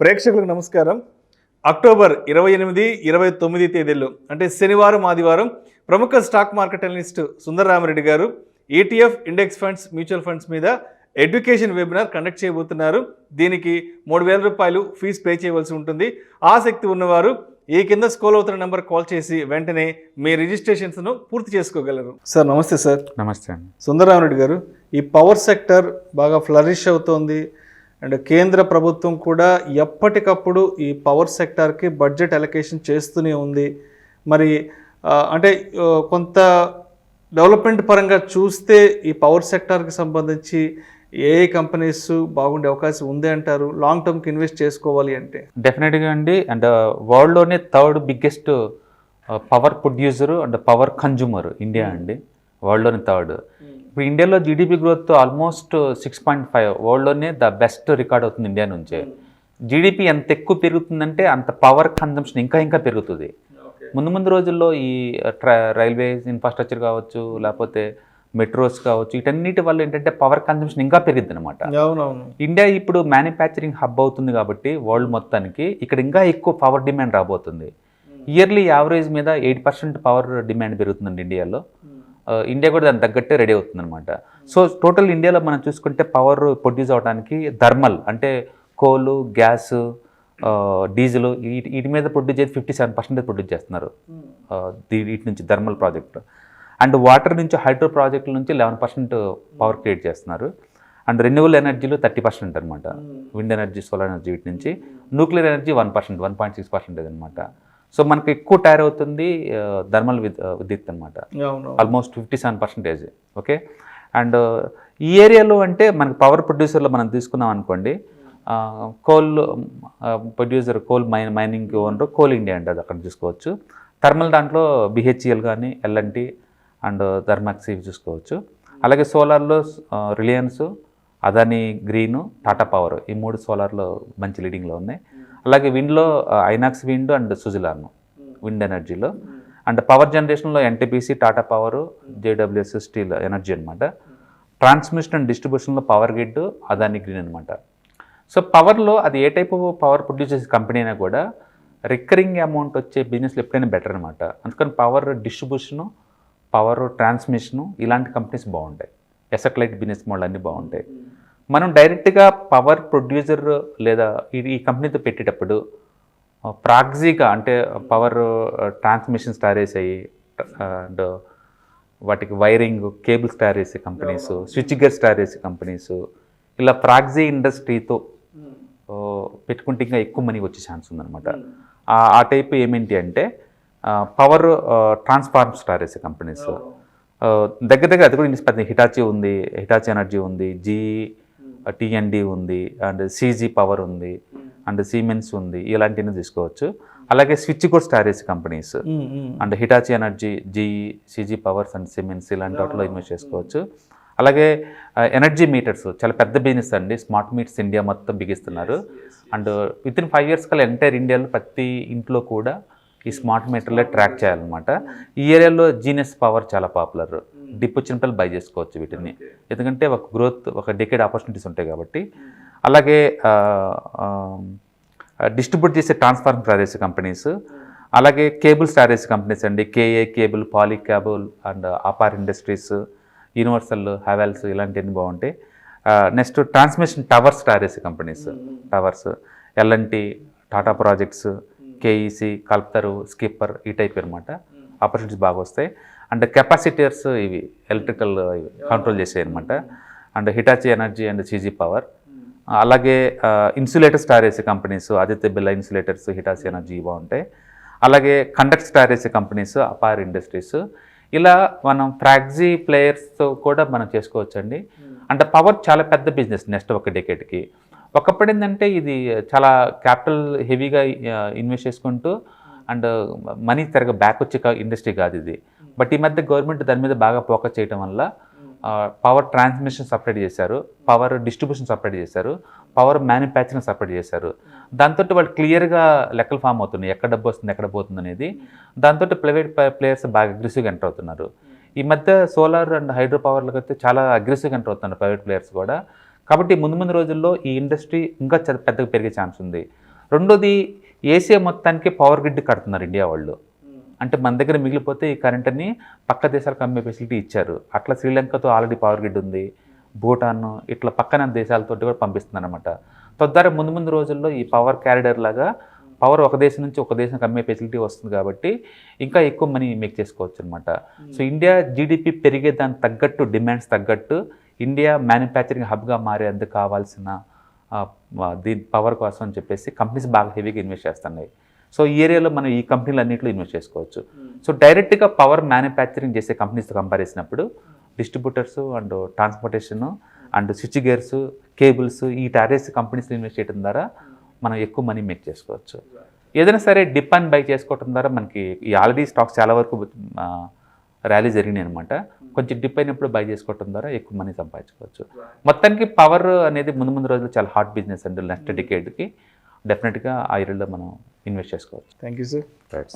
ప్రేక్షకులకు నమస్కారం. అక్టోబర్ 28, 29 తేదీల్లో అంటే శనివారం, ఆదివారం ప్రముఖ స్టాక్ మార్కెట్ అనలిస్ట్ సుందర రామిరెడ్డి గారు ETF index funds, mutual funds మీద ఎడ్యుకేషన్ వెబినార్ కండక్ట్ చేయబోతున్నారు. దీనికి 3,000 రూపాయలు ఫీజు పే చేయవలసి ఉంటుంది. ఆసక్తి ఉన్నవారు ఈ కింద స్క్రోల్ అవుతున్న నెంబర్ కాల్ చేసి వెంటనే మీ రిజిస్ట్రేషన్స్ను పూర్తి చేసుకోగలరు. సార్ నమస్తే. సార్ నమస్తే అండి. సుందర రామిరెడ్డి గారు, ఈ పవర్ సెక్టర్ బాగా ఫ్లరిష్ అవుతోంది అండ్ కేంద్ర ప్రభుత్వం కూడా ఎప్పటికప్పుడు ఈ పవర్ సెక్టార్కి బడ్జెట్ అలొకేషన్ చేస్తూనే ఉంది. మరి అంటే కొంత డెవలప్మెంట్ పరంగా చూస్తే ఈ పవర్ సెక్టార్కి సంబంధించి ఏ కంపెనీస్ బాగుండే అవకాశం ఉంది అంటారు? లాంగ్ టర్మ్కి ఇన్వెస్ట్ చేసుకోవాలి అంటే డెఫినెట్గా అండి. అండ్ వరల్డ్లోనే third biggest power producer and power consumer India అండి. వరల్డ్లోనే థర్డ్. ఇప్పుడు ఇండియాలో జీడిపి గ్రోత్ ఆల్మోస్ట్ 6.5, వరల్డ్లోనే ద బెస్ట్ రికార్డ్ అవుతుంది ఇండియా నుంచే. జీడిపి ఎంత ఎక్కువ పెరుగుతుందంటే అంత పవర్ కన్జంప్షన్ ఇంకా పెరుగుతుంది. ముందు రోజుల్లో ఈ రైల్వేస్ ఇన్ఫ్రాస్ట్రక్చర్ కావచ్చు, లేకపోతే మెట్రోస్ కావచ్చు, వీటన్నిటి వల్ల ఏంటంటే పవర్ కన్జంప్షన్ ఇంకా పెరిగింది అనమాట. ఇండియా ఇప్పుడు మ్యానుఫ్యాక్చరింగ్ హబ్ అవుతుంది కాబట్టి వరల్డ్ మొత్తానికి ఇక్కడ ఇంకా ఎక్కువ పవర్ డిమాండ్ రాబోతుంది. ఇయర్లీ యావరేజ్ మీద 8% పవర్ డిమాండ్ పెరుగుతుందండి ఇండియాలో. ఇండియా కూడా దానికి తగ్గట్టే రెడీ అవుతుంది అనమాట. సో టోటల్ ఇండియాలో మనం చూసుకుంటే పవర్ ప్రొడ్యూస్ అవడానికి థర్మల్ అంటే కోలు, గ్యాస్, డీజిల్ వీటి మీద ప్రొడ్యూస్ చేసి 57% ప్రొడ్యూస్ చేస్తున్నారు వీటి నుంచి థర్మల్ ప్రాజెక్ట్. అండ్ వాటర్ నుంచి హైడ్రో ప్రాజెక్టుల నుంచి 11% పవర్ క్రియేట్ చేస్తున్నారు. అండ్ రెన్యూవల్ ఎనర్జీలు 30% అనమాట. విండ్ ఎనర్జీ, సోలార్ ఎనర్జీ వీటి నుంచి. న్యూక్లియర్ ఎనర్జీ 1%, 1.6% అనమాట. సో మనకు ఎక్కువ టైర్ అవుతుంది థర్మల్ విద్యుత్ అనమాట. ఆల్మోస్ట్ 57%. ఓకే. అండ్ ఈ ఏరియాలో అంటే మనకి పవర్ ప్రొడ్యూసర్లో మనం తీసుకున్నాం అనుకోండి, coal producer, coal mining owner coal India అంటే అది అక్కడ చూసుకోవచ్చు. థర్మల్ దాంట్లో BHEL కానీ, L&T అండ్ థర్మాక్స్ ఇవి చూసుకోవచ్చు. అలాగే సోలార్లో రిలయన్స్, అదానీ గ్రీను, టాటా పవర్, ఈ 3 సోలార్లో మంచి లీడింగ్లో ఉన్నాయి. అలాగే విండ్లో Inox wind and Suzlon wind ఎనర్జీలో. అండ్ పవర్ జనరేషన్లో NTPC, Tata power, JWS steel energy అనమాట. ట్రాన్స్మిషన్ అండ్ డిస్ట్రిబ్యూషన్లో పవర్ గ్రిడ్, అదానీ గ్రీన్ అనమాట. సో పవర్లో అది a type of power produce చేసే కంపెనీ అయినా కూడా రికరింగ్ అమౌంట్ వచ్చే బిజినెస్లు ఎప్పుడైనా బెటర్ అనమాట. అందుకని పవర్ డిస్ట్రిబ్యూషను, పవర్ ట్రాన్స్మిషను ఇలాంటి కంపెనీస్ బాగుంటాయి. ఎసెట్-లైట్ బిజినెస్ మోడల్ అన్నీ బాగుంటాయి. మనం డైరెక్ట్గా పవర్ ప్రొడ్యూసర్ లేదా ఈ కంపెనీతో పెట్టేటప్పుడు ప్రాక్సీగా అంటే పవర్ ట్రాన్స్మిషన్ స్టారేజ్ అయ్యి అండ్ వాటికి wiring, cable storage companies, switch gear storage companies, ఇలా ప్రాక్సీ ఇండస్ట్రీతో పెట్టుకుంటే ఇంకా ఎక్కువ మనీ వచ్చే ఛాన్స్ ఉందన్నమాట. ఆ టైప్ ఏమేంటి అంటే పవర్ ట్రాన్స్ఫార్మ్ స్టారేజ్ కంపెనీస్ దగ్గర అది కూడా పెద్ద హిటాచీ ఉంది, హిటాచీ ఎనర్జీ ఉంది, TND ఉంది, అండ్ CG పవర్ ఉంది, అండ్ సిమెన్స్ ఉంది, ఇలాంటివి తీసుకోవచ్చు. అలాగే స్విచ్ గోడ్ storage companies and Hitachi energy, CG powers and Siemens ఇలాంటి వాటిలో ఇన్వెస్ట్ చేసుకోవచ్చు. అలాగే ఎనర్జీ మీటర్స్ చాలా పెద్ద బిజినెస్ అండి. స్మార్ట్ మీటర్స్ ఇండియా మొత్తం బిగిస్తున్నారు. అండ్ వితిన్ 5 years కల్లా ఎంటైర్ ఇండియాలో ప్రతి ఇంట్లో కూడా ఈ స్మార్ట్ మీటర్లే ట్రాక్ చేయాలన్నమాట. ఈ ఏరియాలో జీనియస్ పవర్ చాలా పాపులర్. డిప్ వచ్చినప్పుడు బై చేసుకోవచ్చు వీటిని, ఎందుకంటే ఒక గ్రోత్, ఒక డెకేడ్ ఆపర్చునిటీస్ ఉంటాయి కాబట్టి. అలాగే డిస్ట్రిబ్యూట్ చేసే ట్రాన్స్ఫార్మ్ స్టారేజ్ కంపెనీస్, అలాగే కేబుల్ స్టారేజ్ కంపెనీస్ అండి. KA cable, poly cable and Apar industries, universal, Havells ఇలాంటివన్నీ బాగుంటాయి. Next transmission tower storage companies, towers, L&T, Tata projects, KEC, Kalpataru, Skipper, ఈ టైప్ అనమాట. ఆపర్చునిటీస్ బాగా వస్తాయి. అండ్ కెపాసిటర్స్ ఇవి ఎలక్ట్రికల్ కంట్రోల్ చేసాయి అనమాట. And Hitachi energy and CG power. అలాగే insulator storage companies, Aditya Birla insulators, Hitachi energy బాగుంటాయి. అలాగే conduct storage companies, Apar industries. ఇలా మనం ప్రాక్సీ ప్లేయర్స్తో కూడా మనం చేసుకోవచ్చండి. అంటే పవర్ చాలా పెద్ద బిజినెస్ నెక్స్ట్ ఒక డెకేడ్కి. ఒకప్పుడు ఏంటంటే ఇది చాలా క్యాపిటల్ హెవీగా ఇన్వెస్ట్ చేసుకుంటూ అండ్ మనీ తిరగ బ్యాక్ వచ్చే ఇండస్ట్రీ కాదు ఇది. బట్ ఈ మధ్య గవర్నమెంట్ దాని మీద బాగా ఫోకస్ చేయడం వల్ల పవర్ ట్రాన్స్మిషన్ సపరేట్ చేశారు, పవర్ డిస్ట్రిబ్యూషన్ సపరేట్ చేశారు, పవర్ మ్యానుఫ్యాక్చరింగ్ సపరేట్ చేశారు. దాంతో వాళ్ళు క్లియర్గా లెక్కలు ఫామ్ అవుతున్నాయి, ఎక్కడ డబ్బు వస్తుంది, ఎక్కడ పోతుంది అనేది. దాంతో ప్రైవేట్ ప్లేయర్స్ బాగా అగ్రెసివ్గా ఎంటర్ అవుతున్నారు. ఈ మధ్య సోలార్ అండ్ హైడ్రో పవర్లకు అయితే చాలా అగ్రెసివ్గా ఎంటర్ అవుతున్నారు ప్రైవేట్ ప్లేయర్స్ కూడా. కాబట్టి ముందు రోజుల్లో ఈ ఇండస్ట్రీ ఇంకా పెద్దగా పెరిగే ఛాన్స్ ఉంది. రెండోది ఏసీఆ మొత్తానికి పవర్ గ్రిడ్ కడుతున్నారు ఇండియా వాళ్ళు. అంటే మన దగ్గర మిగిలిపోతే ఈ కరెంట్ని పక్క దేశాలకు అమ్మే ఫెసిలిటీ ఇచ్చారు. అట్లా శ్రీలంకతో ఆల్రెడీ పవర్ గ్రిడ్ ఉంది, భూటాన్ ఇట్లా పక్కన దేశాలతో కూడా పంపిస్తున్నారు అనమాట. తద్వారా ముందు రోజుల్లో ఈ పవర్ క్యారిడర్ లాగా పవర్ ఒక దేశం నుంచి ఒక దేశానికి అమ్మే ఫెసిలిటీ వస్తుంది కాబట్టి ఇంకా ఎక్కువ మనీ మేక్ చేసుకోవచ్చు అనమాట. సో ఇండియా జీడిపి పెరిగే దానికి తగ్గట్టు, డిమాండ్స్ తగ్గట్టు ఇండియా మ్యానుఫ్యాక్చరింగ్ హబ్గా మారేందుకు కావాల్సిన దీని పవర్ కోసం అని చెప్పేసి కంపెనీస్ బాగా హెవీగా ఇన్వెస్ట్ చేస్తున్నాయి. సో ఈ ఏరియాలో మనం ఈ కంపెనీలు అన్నింటిలో ఇన్వెస్ట్ చేసుకోవచ్చు. సో డైరెక్ట్గా పవర్ మ్యానుఫ్యాక్చరింగ్ చేసే కంపెనీస్తో కంపేర్ చేసినప్పుడు distributors and transportation and switch gears, cables ఈ టారెస్ కంపెనీస్లో ఇన్వెస్ట్ చేయడం ద్వారా మనం ఎక్కువ మనీ మేక్ చేసుకోవచ్చు. ఏదైనా సరే డిప్ అండ్ బై చేసుకోవడం ద్వారా మనకి ఈ ఆల్రెడీ స్టాక్స్ చాలా వరకు ర్యాలీ జరిగినాయి అనమాట. కొంచెం డిప్ అయినప్పుడు బై చేసుకోవడం ద్వారా ఎక్కువ మనీ సంపాదించుకోవచ్చు. మొత్తానికి పవర్ అనేది ముందు రోజులు చాలా హాట్ బిజినెస్ అండి. నెక్స్ట్ డికేడ్కి డెఫినెట్గా ఆ ఏరియాలో మనం ఇన్వెస్ట్ చేసుకోవచ్చు. Thank you sir. రైట్.